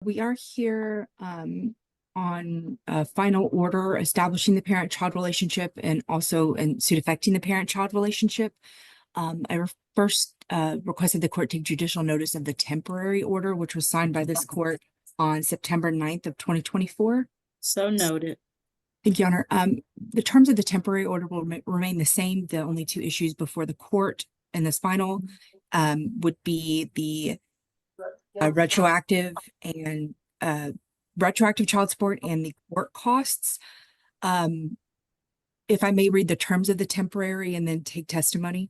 We are here on a final order establishing the parent-child relationship and also in suit affecting the parent-child relationship. I first requested the court take judicial notice of the temporary order, which was signed by this court on September 9th of 2024. So noted. Thank you, Honor. The terms of the temporary order will remain the same. The only two issues before the court in this final would be the retroactive and retroactive child support and the court costs. If I may read the terms of the temporary and then take testimony.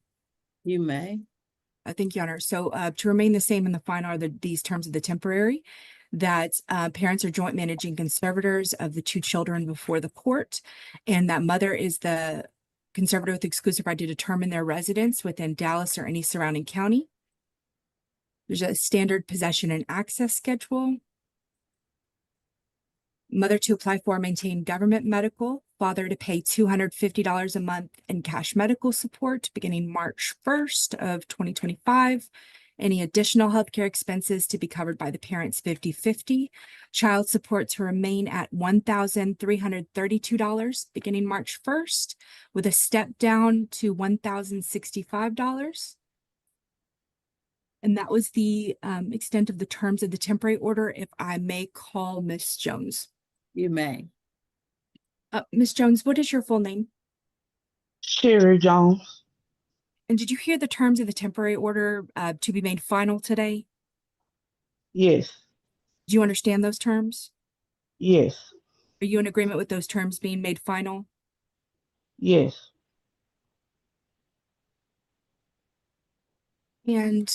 You may. Thank you, Honor. So to remain the same in the final are these terms of the temporary, that parents are joint managing conservators of the two children before the court, and that mother is the conservator with exclusive right to determine their residence within Dallas or any surrounding county. There's a standard possession and access schedule. Mother to apply for, maintain government medical. Father to pay $250 a month in cash medical support beginning March 1st of 2025. Any additional healthcare expenses to be covered by the parents 50-50. Child support to remain at $1,332 beginning March 1st with a step down to $1,065. And that was the extent of the terms of the temporary order. If I may call Miss Jones. You may. Miss Jones, what is your full name? Sherry Jones. And did you hear the terms of the temporary order to be made final today? Yes. Do you understand those terms? Yes. Are you in agreement with those terms being made final? Yes. And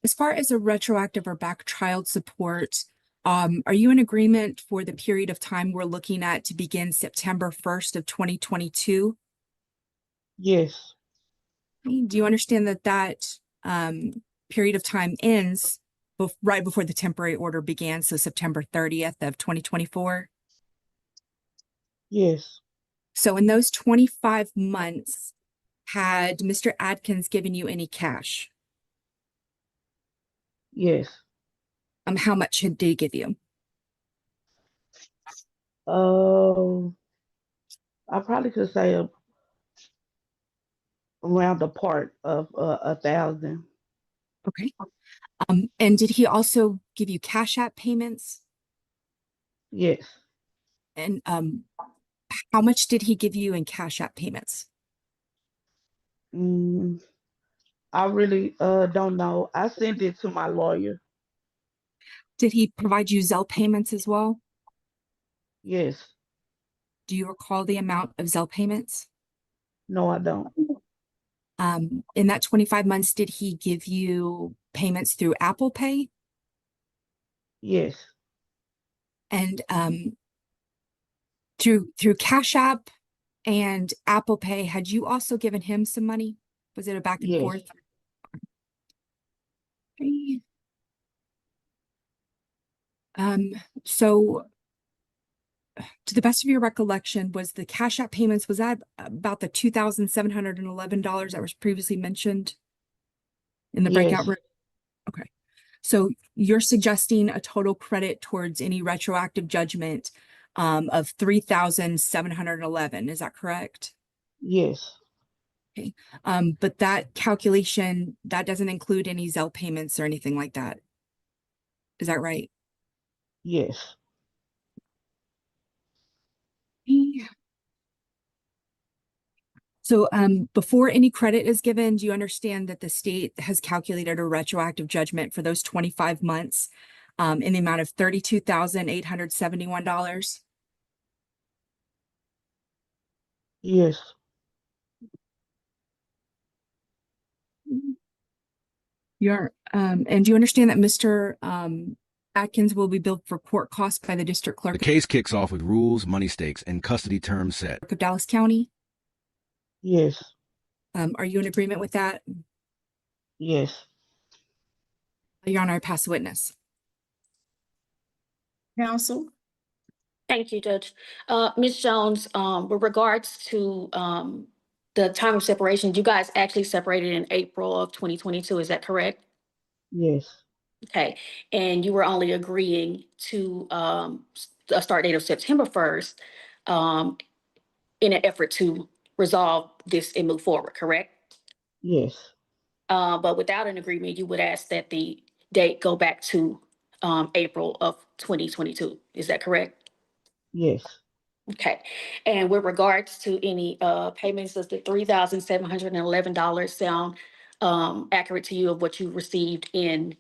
as far as a retroactive or back child support, are you in agreement for the period of time we're looking at to begin September 1st of 2022? Yes. Do you understand that that period of time ends right before the temporary order began, so September 30th of 2024? Yes. So in those 25 months, had Mr. Adkins given you any cash? Yes. How much did he give you? I probably could say around the part of 1,000. Okay. And did he also give you Cash App payments? Yes. And how much did he give you in Cash App payments? I really don't know. I sent it to my lawyer. Did he provide you Zelle payments as well? Yes. Do you recall the amount of Zelle payments? No, I don't. In that 25 months, did he give you payments through Apple Pay? Yes. And through Cash App and Apple Pay, had you also given him some money? Was it a back and Yes. forth? Okay. So to the best of your recollection, was the Cash App payments, was that about the $2,711 that was previously mentioned in the breakout room? Okay. So you're suggesting a total credit towards any retroactive judgment of $3,711. Is that correct? Yes. Okay. But that calculation, that doesn't include any Zelle payments or anything like that. Is that right? Yes. So before any credit is given, do you understand that the state has calculated a retroactive judgment for those 25 months in the amount of $32,871? Yes. And do you understand that Mr. Atkins will be billed for court costs by the district clerk The case kicks off with rules, money stakes, and custody terms set. of Dallas County? Yes. Are you in agreement with that? Yes. Your Honor, I pass the witness. Counsel. Thank you, Judge. Ms. Jones, with regards to the time of separation, you guys actually separated in April of 2022. Is that correct? Yes. Okay, and you were only agreeing to a start date of September 1st in an effort to resolve this and move forward, correct? Yes, But without an agreement, you would ask that the date go back to April of 2022. Is that correct? yes, Okay, and with regards to any payments, does the $3,711 sound accurate to you of what you received in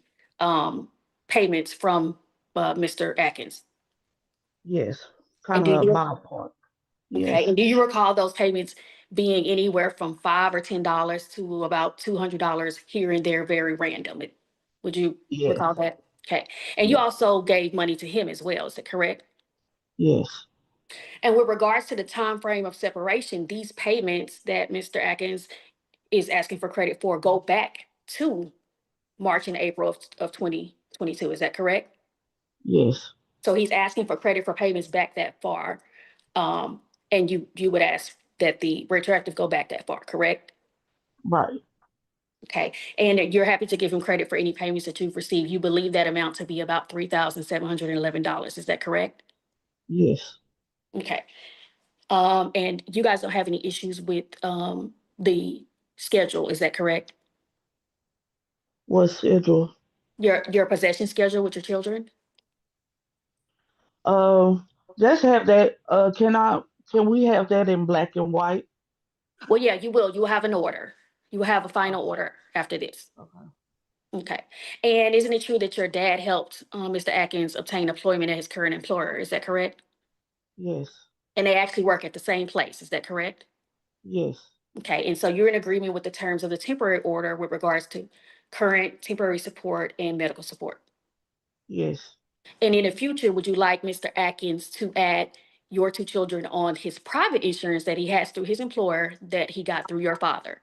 payments from Mr. Atkins? yes. And Kind do of a you, ballpark. Yes, okay, and do you recall those payments being anywhere from $5 or $10 to about $200 here and there, very random? Would you yes, recall that? Okay, and you yes, also gave money to him as well, is that correct? yes, And with regards to the time frame of separation, these payments that Mr. Atkins is asking for credit for go back to March and April of 2022. Is that correct? yes, So he's asking for credit for payments back that far. And you would ask that the retroactive go back that far, correct? right. Okay. And you're happy to give him credit for any payments that you've received. You believe that amount to be about $3,711. Is that correct? Yes. Okay. And you guys don't have any issues with the schedule, is that correct? What schedule? Your possession schedule with your children? Uh, just have that. Can we have that in black and white? Well, yeah, you will. You will have an order. You will have a final Okay. order after this. Okay. Okay. And isn't it true that your dad helped Mr. Atkins obtain employment at his current employer? Is that correct? Yes. And they actually work at the same place. Is that correct? Yes. Okay. And so you're in agreement with the terms of the temporary order with regards to current temporary support and medical support. Yes. And in the future, would you like Mr. Atkins to add your two children on his private insurance that he has through his employer that he got through your father?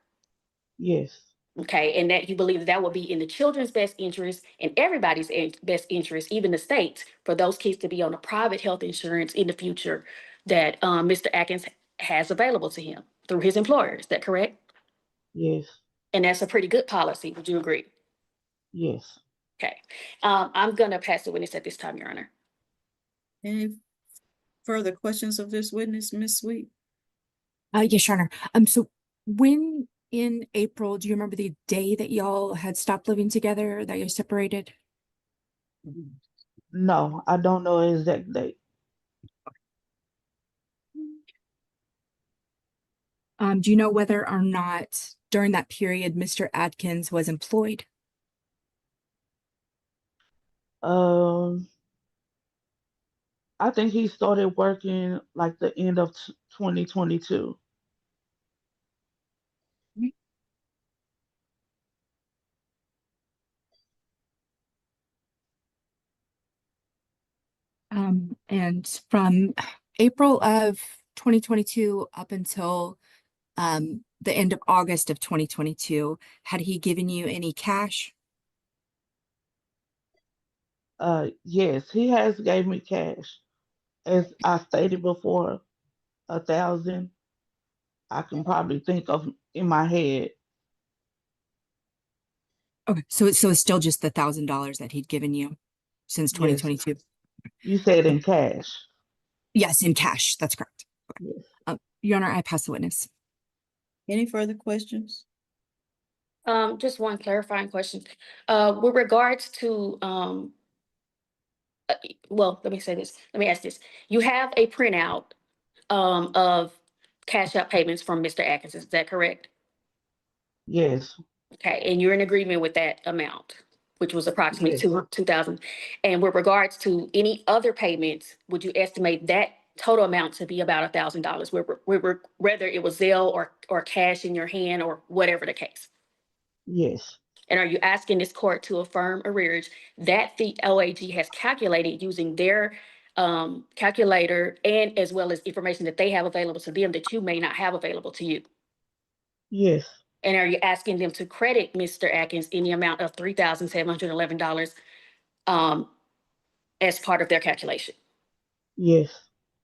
Yes. Okay, and that you believe that would be in the children's best interest and everybody's best interest, even the state's, for those kids to be on a private health insurance in the future that Mr. Atkins has available to him through his employer. Is that correct? Yes. And that's a pretty good policy. Would you agree? Yes. Okay, I'm gonna pass the witness at this time, Your Honor. Any further questions of this witness, Ms. Sweet? Yes, Your Honor. So when in April, do you remember the day that y'all had stopped living together, that you separated? No, I don't know the exact date. Do you know whether or not during that period Mr. Atkins was employed? Um, I think he started working like the end of 2022. And from April of 2022 up until the end of August of 2022, had he given you any cash? Yes, he has gave me cash. As I stated before, 1,000. I can probably think of in my head. Okay, so it's still just the $1,000 that he'd given you since Yes. 2022. You said in cash. Yes, in cash. That's correct. Yes. Your Honor, I pass the witness. Any further questions? Just one clarifying question. With regards to, well, let me say this. Let me ask this. You have a printout of cash out payments from Mr. Atkins. Is that correct? Yes. Okay, and you're in agreement with that amount, which was approximately Yes. 2,000. And with regards to any other payments, would you estimate that total amount to be about $1,000, whether it was Zelle or cash in your hand or whatever the case? Yes. And are you asking this court to affirm arrearage that the OAG has calculated using their calculator and as well as information that they have available to them that you may not have available to you? Yes. And are you asking them to credit Mr. Atkins in the amount of $3,711 as part of their calculation? Yes.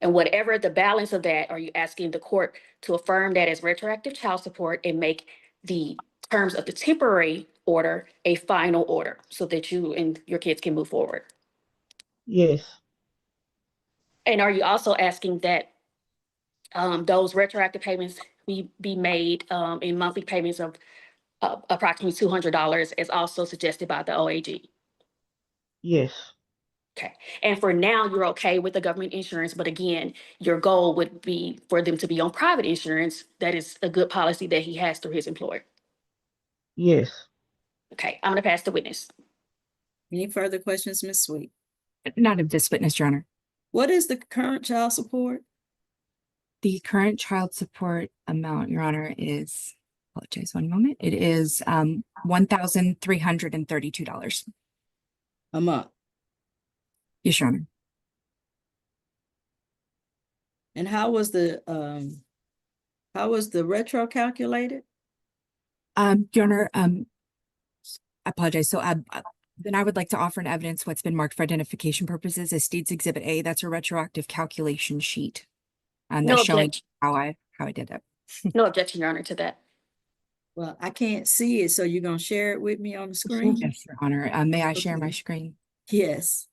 And whatever the balance of that, are you asking the court to affirm that as retroactive child support and make the terms of the temporary order a final order so that you and your kids can move forward? Yes, And are you also asking that those retroactive payments be made in monthly payments of approximately $200 as also suggested by the OAG? yes, Okay, and for now, you're okay with the government insurance, but again, your goal would be for them to be on private insurance. That is a good policy that he has through his employer. yes. Okay, I'm gonna pass the witness. Any further questions, Ms. Sweet? Not of this witness, Your Honor. What is the current child support? The current child support amount, Your Honor, is, apologize one moment. It is $1,332. A month. Yes, Your Honor. And how was the retro calculated? Your Honor, I apologize. So then I would like to offer in evidence what's been marked for identification purposes as State's Exhibit A. That's a retroactive calculation sheet. No That's showing objection. how I did it. No objection, Your Honor, to that. Well, I can't see it, so you're gonna share it with me on the screen? Yes, Your Honor. May I share my Okay. screen? Yes.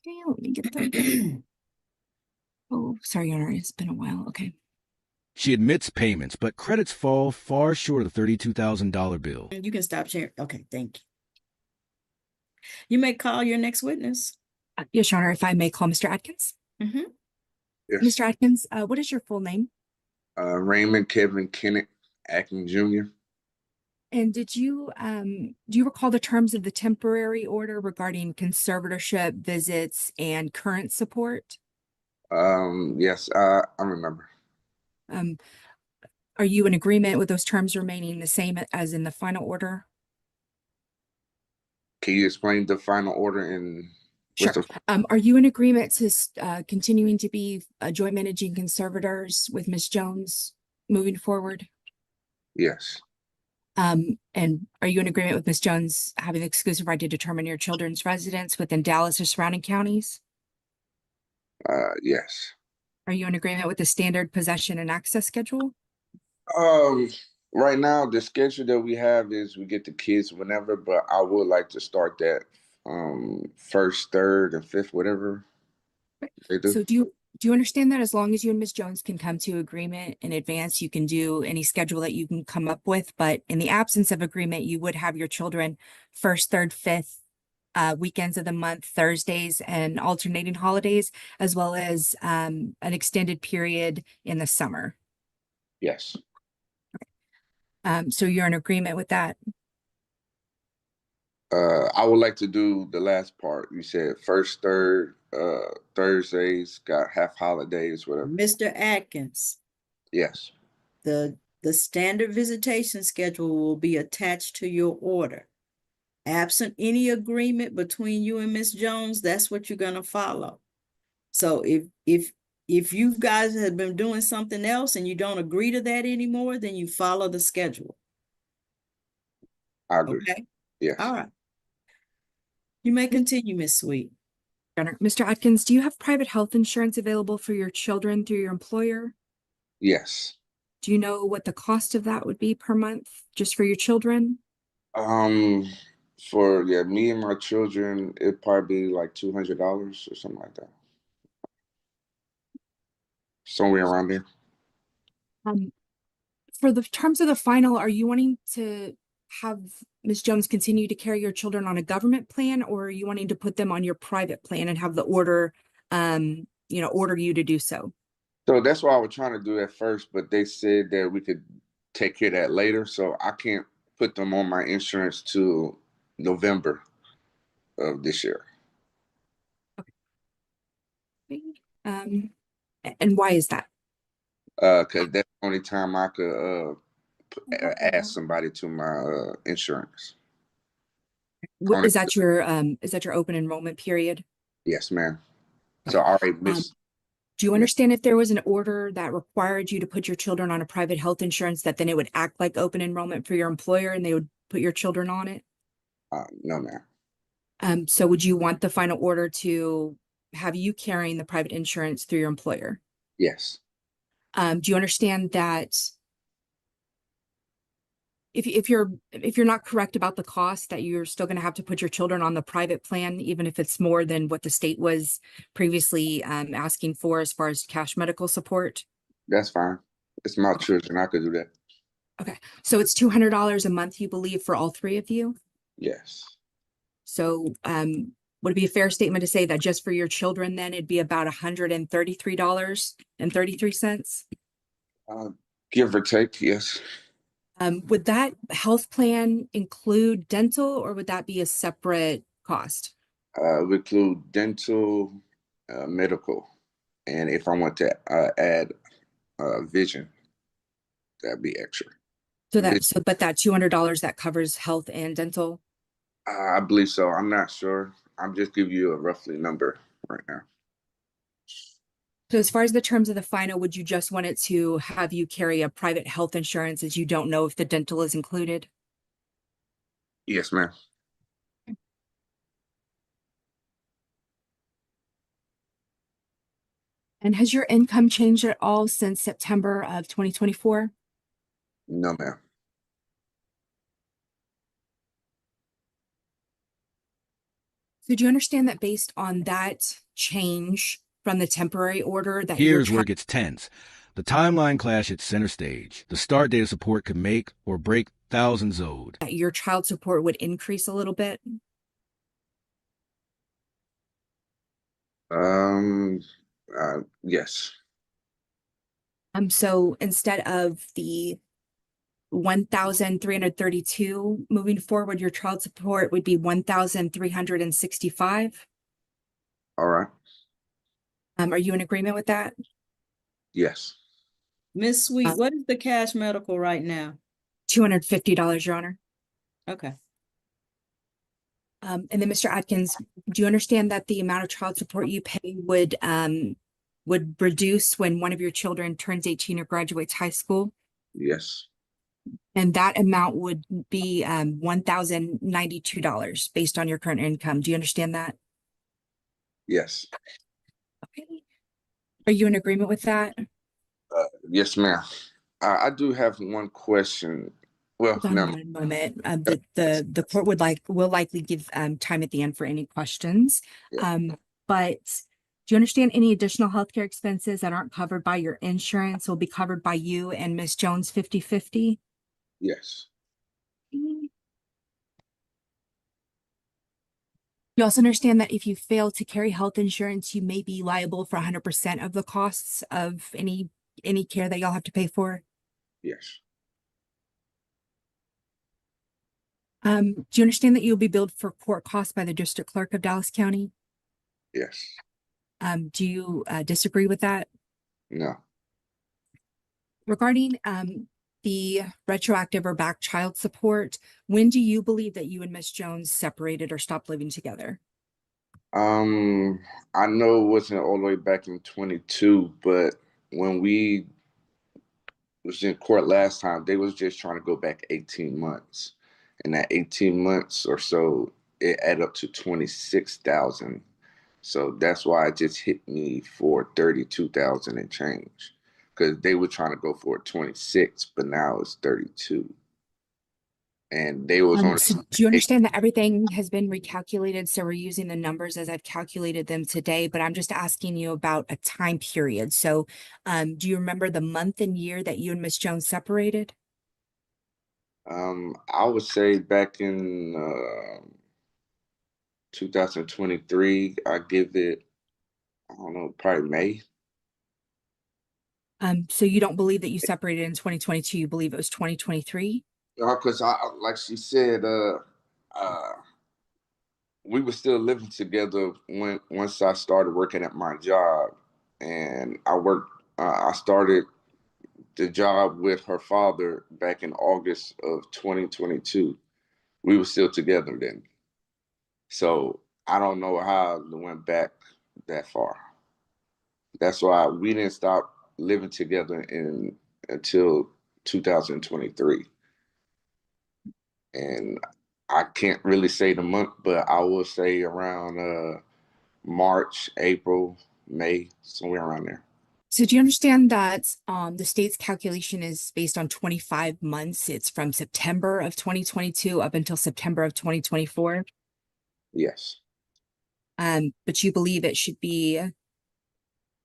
Okay, let me get the, oh, sorry, Your Honor. It's been a while. Okay. She admits payments, but credits fall far short of the $32,000 bill. You can stop sharing. Okay, thank you. You may call your next witness. Yes, Your Honor. If I may call Mr. Atkins. Mhm. Yes. Mr. Atkins, what is your full name? Raymond Kevin Kenneth Atkins Jr. And do you recall the terms of the temporary order regarding conservatorship, visits, and current support? Yes, I remember. Um, are you in agreement with those terms remaining the same as in the final order? Can you explain the final order and Sure. Are you in agreement to continuing to be joint managing conservators with Ms. Jones moving forward? Yes, And are you in agreement with Ms. Jones having the exclusive right to determine your children's residence within Dallas or surrounding counties? yes. Are you in agreement with the standard possession and access schedule? Um, right now the schedule that we have is we get the kids whenever, but I would like to start that first, third, and fifth, whatever they do. So do you understand that as long as you and Ms. Jones can come to agreement in advance, you can do any schedule that you can come up with, but in the absence of agreement, you would have your children first, third, fifth, weekends of the month, Thursdays and alternating holidays, as well as an extended period in the summer. Yes. So you're in agreement with that? I would like to do the last part. You said first, third, Thursdays, got half holidays, whatever. Mr. Atkins, Yes. the standard visitation schedule will be attached to your order. Absent any agreement between you and Ms. Jones, that's what you're gonna follow. So if you guys have been doing something else and you don't agree to that anymore, then you follow the schedule. I agree. Okay? Yes. All right. You may continue, Ms. Sweet. Mr. Atkins, do you have private health insurance available for your children through your employer? Yes. Do you know what the cost of that would be per month just for your children? For me and my children, it'd probably be like $200 or something like that. Somewhere around there. For the terms of the final, are you wanting to have Ms. Jones continue to carry your children on a government plan, or are you wanting to put them on your private plan and have the order, order you to do so? So that's what I was trying to do at first, but they said that we could take care of that later. So I can't put them on my insurance till November of this year. And why is that? Because that's the only time I could add somebody to my insurance. Is that your open enrollment period? Yes, ma'am. So I already missed. Do you understand if there was an order that required you to put your children on a private health insurance, that then it would act like open enrollment for your employer and they would put your children on it? No, ma'am. So would you want the final order to have you carrying the private insurance through your employer? Yes. Do you understand that if you're not correct about the cost, that you're still going to have to put your children on the private plan, even if it's more than what the state was previously asking for as far as cash medical support. That's fine. It's my children. I could do that. Okay, so it's $200 a month, you believe, for all three of you? Yes. So would it be a fair statement to say that just for your children, then it'd be about $133.33? Give or take, yes. Would that health plan include dental, or would that be a separate cost? We include dental, medical, and if I want to add vision, that'd be extra. So but that $200 that covers health and dental? I believe so. I'm not sure. I'm just giving you a roughly number right now. So as far as the terms of the final, would you just want it to have you carry a private health insurance, as you don't know if the dental is included? Yes, ma'am. And has your income changed at all since September of 2024? No, ma'am. So do you understand that based on that change from the temporary order that your Here's where it gets tense. The timeline clash at center stage. The start date of support could make or break thousands owed. that your child support would increase a little bit? Yes. So instead of the 1,332 moving forward, your child support would be 1,365. All right. Are you in agreement with that? Yes. Miss Sweet, what is the cash medical right now? $250, Your Honor. Okay. And then Mr. Atkins, do you understand that the amount of child support you pay would reduce when one of your children turns 18 or graduates high school? Yes. And that amount would be $1,092 based on your current income. Do you understand that? Yes. Okay. Are you in agreement with that? Yes, ma'am. I do have one question. Well, Hold on no. one moment. The court will likely give time at the end for any questions. Yeah. But do you understand any additional healthcare expenses that aren't covered by your insurance will be covered by you and Ms. Jones 50/50? Yes. You also understand that if you fail to carry health insurance, you may be liable for 100% of the costs of any care that y'all have to pay for? Yes. Do you understand that you'll be billed for court costs by the district clerk of Dallas County? Yes. Do you disagree with that? No. Regarding the retroactive or back child support, when do you believe that you and Miss Jones separated or stopped living together? I know it wasn't all the way back in 22, but when we was in court last time, they was just trying to go back 18 months. And that 18 months or so, it added up to 26,000. So that's why it just hit me for 32,000 and change. Because they were trying to go for 26, but now it's 32. And they was on. So do you understand that everything has been recalculated? So we're using the numbers as I've calculated them today, but I'm just asking you about a time period. So do you remember the month and year that you and Miss Jones separated? I would say back in 2023, I give it, I don't know, probably May. So you don't believe that you separated in 2022, you believe it was 2023? Because like she said, we were still living together once I started working at my job, and I started the job with her father back in August of 2022. We were still together then, so I don't know how it went back that far. That's why we didn't stop living together until 2023. And I can't really say the month, but I will say around March, April, May, somewhere around there. So do you understand that the state's calculation is based on 25 months? It's from September of 2022 up until September of 2024. Yes. But you believe it should be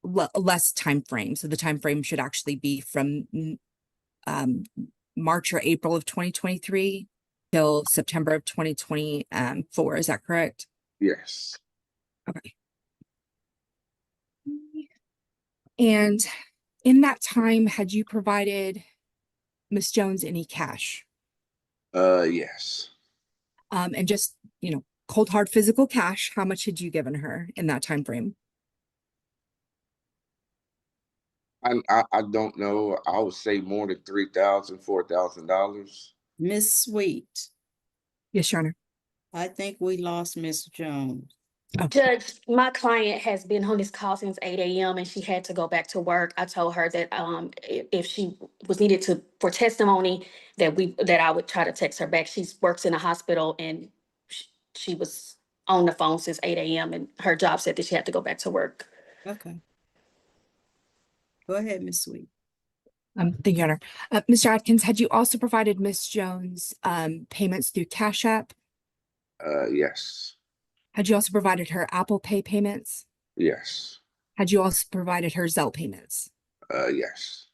less time frame. So the time frame should actually be from March or April of 2023 till September of 2024. Is that correct? Yes. Okay. And in that time, had you provided Miss Jones any cash? Yes. And just, cold hard physical cash, how much had you given her in that time frame? I don't know. I would say more than $3,000, $4,000. Miss Sweet, Yes, Your Honor. I think we lost Miss Jones. Oh, Judge, my client has been on this call since 8 a.m. and she had to go back to work. I told her that if she was needed for testimony, that I would try to text her back. She works in a hospital and she was on the phone since 8 a.m. and her job said that she had to go back to work. Okay. Go ahead, Miss Sweet. thank you, Your Honor. Mr. Atkins, had you also provided Miss Jones payments through Cash App? Yes. Had you also provided her Apple Pay payments? Yes. Had you also provided her Zelle payments? Yes.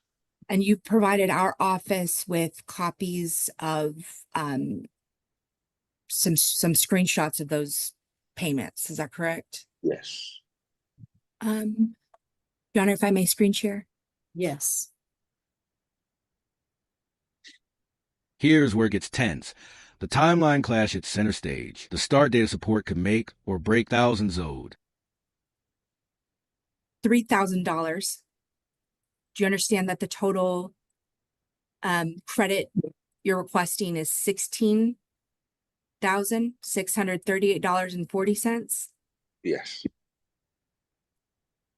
And you provided our office with copies of some screenshots of those payments. Is that correct? Yes. Your Honor, if I may screen share. Yes. Here's where it gets tense. The timeline clash at center stage. The start date of support could make or break thousands owed. $3,000. Do you understand that the total credit you're requesting is $16,638.40? Yes.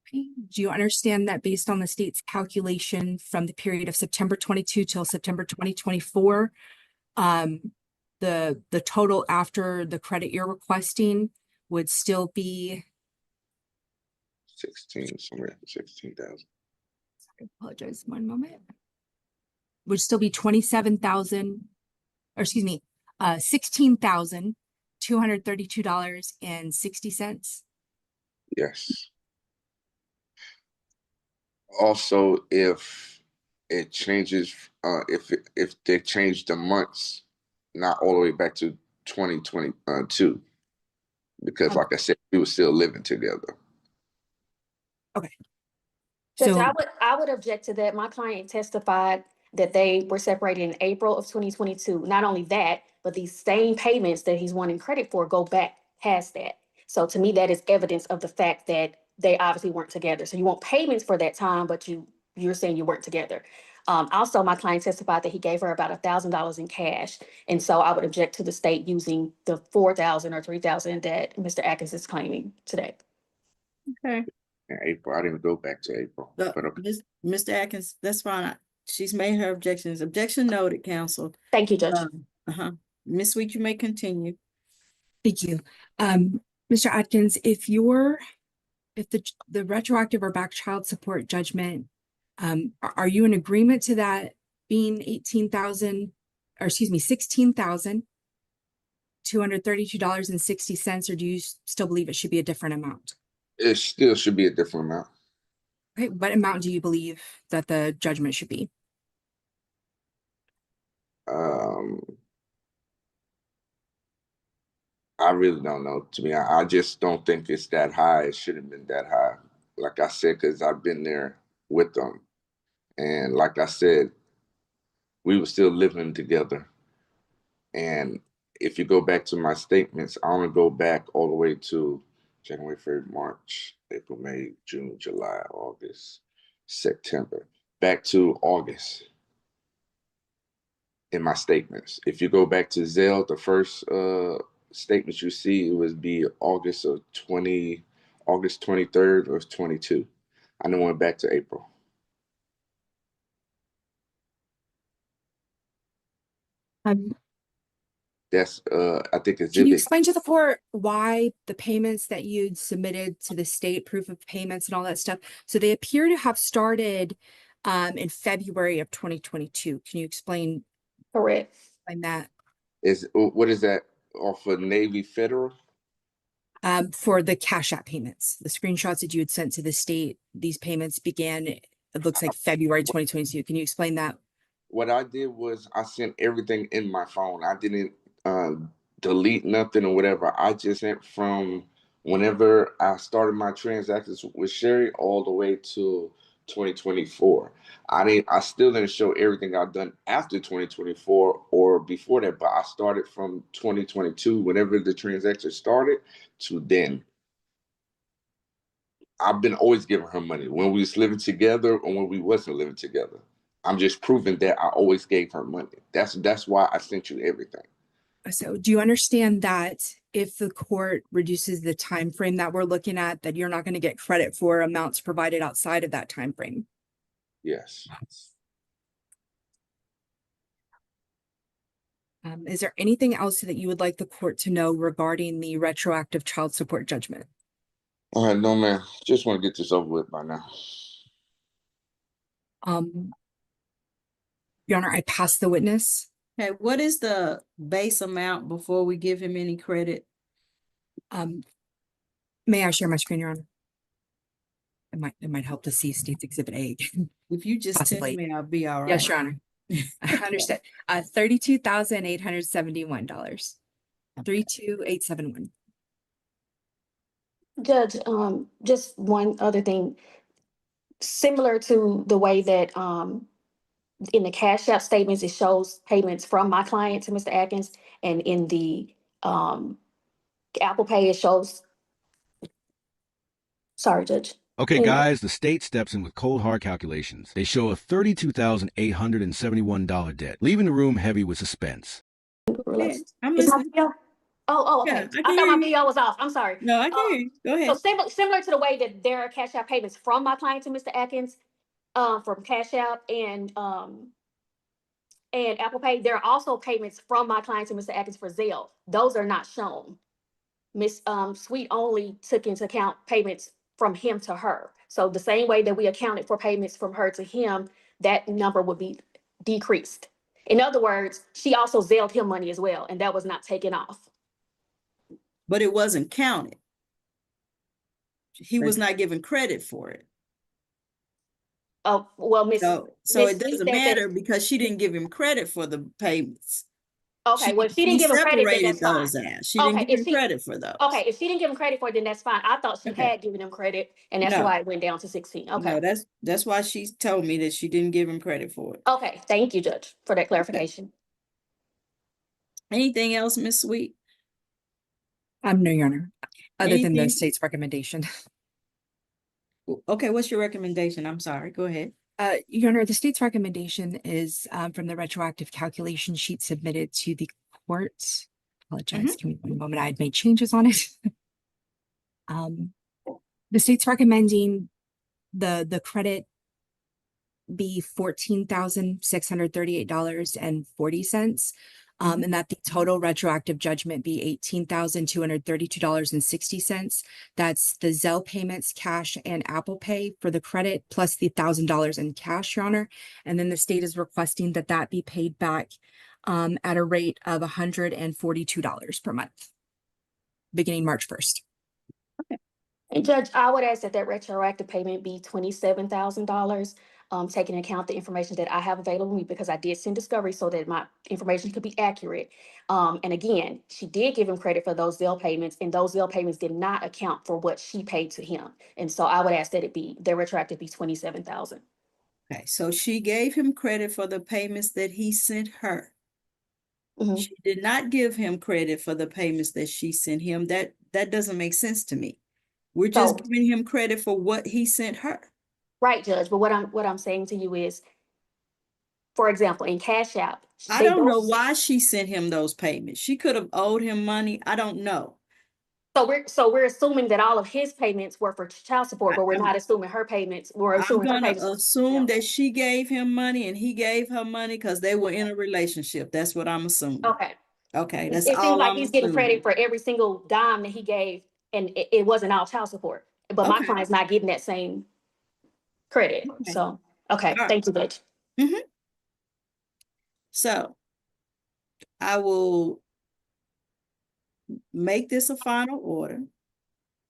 Okay. Do you understand that based on the state's calculation from the period of September 22 till September 2024, the total after the credit you're requesting would still be 16,000. I apologize, one moment. Would still be 27,000, or excuse me, $16,232.60. Yes. Also, if it changes, if they change the months, not all the way back to 2022, because like I said, we were still living together. Okay. Judge, So I would object to that. My client testified that they were separated in April of 2022. Not only that, but these same payments that he's wanting credit for go back past that. So to me, that is evidence of the fact that they obviously weren't together. So you want payments for that time, but you're saying you weren't together. Also, my client testified that he gave her about $1,000 in cash. And so I would object to the state using the 4,000 or 3,000 that Mr. Atkins is claiming today. Okay. In April, I didn't go back to April, but okay. Mr. Atkins, that's fine. She's made her objections. Objection noted, counsel. Thank you, Judge. Miss Sweet, you may continue. thank you. Mr. Atkins, if the retroactive or back child support judgment, are you in agreement to that being $16,232.60, or do you still believe it should be a different amount? It still should be a different amount. Okay, what amount do you believe that the judgment should be? I really don't know. To me, I just don't think it's that high. It should have been that high. Like I said, because I've been there with them. And like I said, we were still living together. And if you go back to my statements, I want to go back all the way to January, February, March, April, May, June, July, August, September, back to August in my statements. If you go back to Zelle, the first statements you see, it would be August 23rd or 22. I then went back to April. That's I think Can you exhibit. explain to the court why the payments that you'd submitted to the state, proof of payments and all that stuff? So they appear to have started in February of 2022. Can you explain Correct. that? What is that off of Navy Federal? For the Cash App payments, the screenshots that you had sent to the state, these payments began, it looks like February 2022. Can you explain that? What I did was I sent everything in my phone. I didn't delete nothing or whatever. I just sent from whenever I started my transactions with Sherry all the way to 2024. I still didn't show everything I've done after 2024 or before that, but I started from 2022, whenever the transaction started, to then. I've been always giving her money when we was living together or when we wasn't living together. I'm just proving that I always gave her money. That's why I sent you everything. So do you understand that if the court reduces the time frame that we're looking at, that you're not going to get credit for amounts provided outside of that time frame? Yes. Is there anything else that you would like the court to know regarding the retroactive child support judgment? All right, no man. Just want to get this over with by now. Your Honor, I passed the witness. Okay, what is the base amount before we give him any credit? May I share my screen, Your Honor? It might help to see State's Exhibit A. If you just Possibly. tell me, I'll be all right. Yes, Your Honor. I understand. $32,871. 32,871. Judge, just one other thing. Similar to the way that in the Cash App statements, it shows payments from my client to Mr. Atkins, and in the Apple Pay, it shows. Sorry, Judge. Okay, And- guys, the state steps in with cold hard calculations. They show a $32,871 debt, leaving the room heavy with suspense. Yeah, I'm Is my listening. PO? Oh, okay. Yeah, I I can thought hear my you. PO was off. I'm sorry. No, I can hear you. Go So ahead. similar to the way that there are Cash App payments from my client to Mr. Atkins, from Cash App and Apple Pay, there are also payments from my client to Mr. Atkins for Zelle. Those are not shown. Miss Sweet only took into account payments from him to her. So the same way that we accounted for payments from her to him, that number would be decreased. In other words, she also Zelled him money as well, and that was not taken off. But it wasn't counted. He was not given credit for it. Oh, well, Miss. So Miss it Sweet doesn't said that- matter because she didn't give him credit for the payments. Okay, well, if she didn't give him credit, then separated that's fine. those out. She Okay, didn't if give him she- credit for those. Okay, if she didn't give him credit for it, then that's fine. I thought she Okay. had given him credit, and that's No. why it went down to 16. Okay. No, that's why she told me that she didn't give him credit for it. Okay, thank you, Judge, for that clarification. Anything else, Miss Sweet? No, Your Honor, other than the Anything? state's recommendation. Okay, what's your recommendation? I'm sorry, go ahead. Your Honor, the state's recommendation is from the retroactive calculation sheet submitted to the court. Apologize, give me one moment. I had made changes on it. The state's recommending the credit be $14,638.40. And that the total retroactive judgment be $18,232.60. That's the Zelle payments, cash, and Apple Pay for the credit, plus the $1,000 in cash, Your Honor. And then the state is requesting that be paid back at a rate of $142 per month, beginning March 1st. And Judge, I would ask that retroactive payment be $27,000, taking into account the information that I have available to me, because I did send discovery so that my information could be accurate. And again, she did give him credit for those Zelle payments, and those Zelle payments did not account for what she paid to him. And so I would ask that the retroactive be $27,000. Okay, so she gave him credit for the payments that he sent her. Mhm. She did not give him credit for the payments that she sent him. That doesn't make sense to me. We're just So- giving him credit for what he sent her. Right, Judge, but what I'm saying to you is, for example, in Cash App. I they don't know both- why she sent him those payments. She could have owed him money. I don't know. So we're assuming that all of his payments were for child support, but we're not assuming her payments. We're I'm assuming her gonna payments. assume that she gave him money and he gave her money because they were in a relationship. That's what I'm assuming. Okay, Okay, that's It seems all like I'm he's getting assuming. credit for every single dime that he gave, and it wasn't all child support. But my Okay. client's not getting that same credit. Okay. So, okay, All right. thank you, Judge. So I will make this a final order.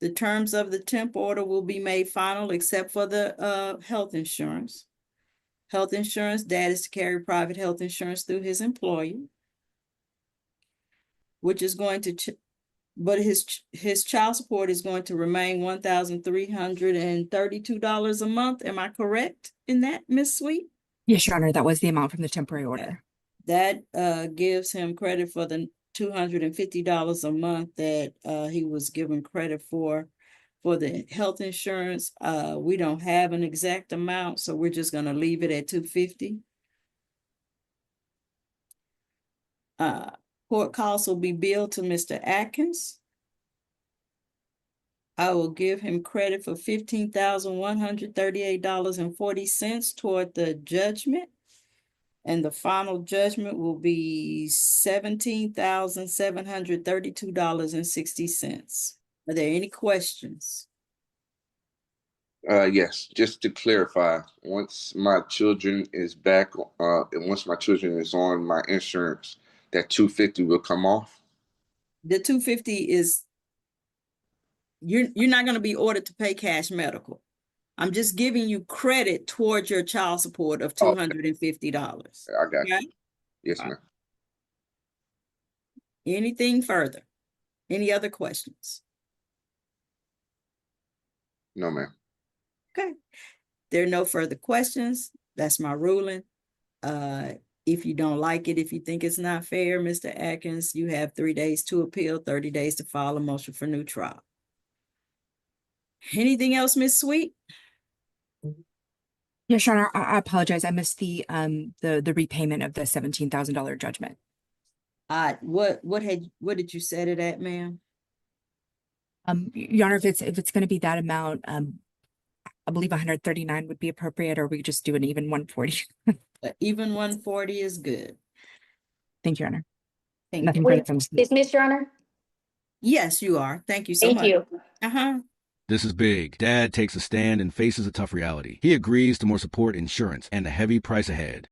The terms of the temp order will be made final except for the health insurance. Health insurance, dad is to carry private health insurance through his employer, which is going to, but his child support is going to remain $1,332 a month. Am I correct in that, Miss Sweet? Yes, Your Honor, that was the amount from the temporary order. That gives him credit for the $250 a month that he was given credit for the health insurance. We don't have an exact amount, so we're just gonna leave it at $250. Court costs will be billed to Mr. Atkins. I will give him credit for $15,138.40 toward the judgment. And the final judgment will be $17,732.60. Are there any questions? Yes, just to clarify, once my children is back, and once my children is on my insurance, that 250 will come off. The 250 is, you're not gonna be ordered to pay cash medical. I'm just giving you credit towards your child support of Okay. $250. I got Okay? you. Yes, ma'am. Anything further? Any other questions? No, ma'am. Okay. There are no further questions. That's my ruling. If you don't like it, if you think it's not fair, Mr. Atkins, you have 3 days to appeal, 30 days to file a motion for new trial. Anything else, Ms. Sweet? Yes, Your Honor, I apologize. I missed the repayment of the $17,000 judgment. What did you set it at, ma'am? Your Honor, if it's going to be that amount, I believe 139 would be appropriate, or we could just do an even 140. Even 140 is good. Thank you, Your Honor. Thank Nothing you. further from Dismiss, Your Honor. Yes, you are. Thank you so Thank much. you. This is big. Dad takes a stand and faces a tough reality. He agrees to more support insurance and a heavy price ahead.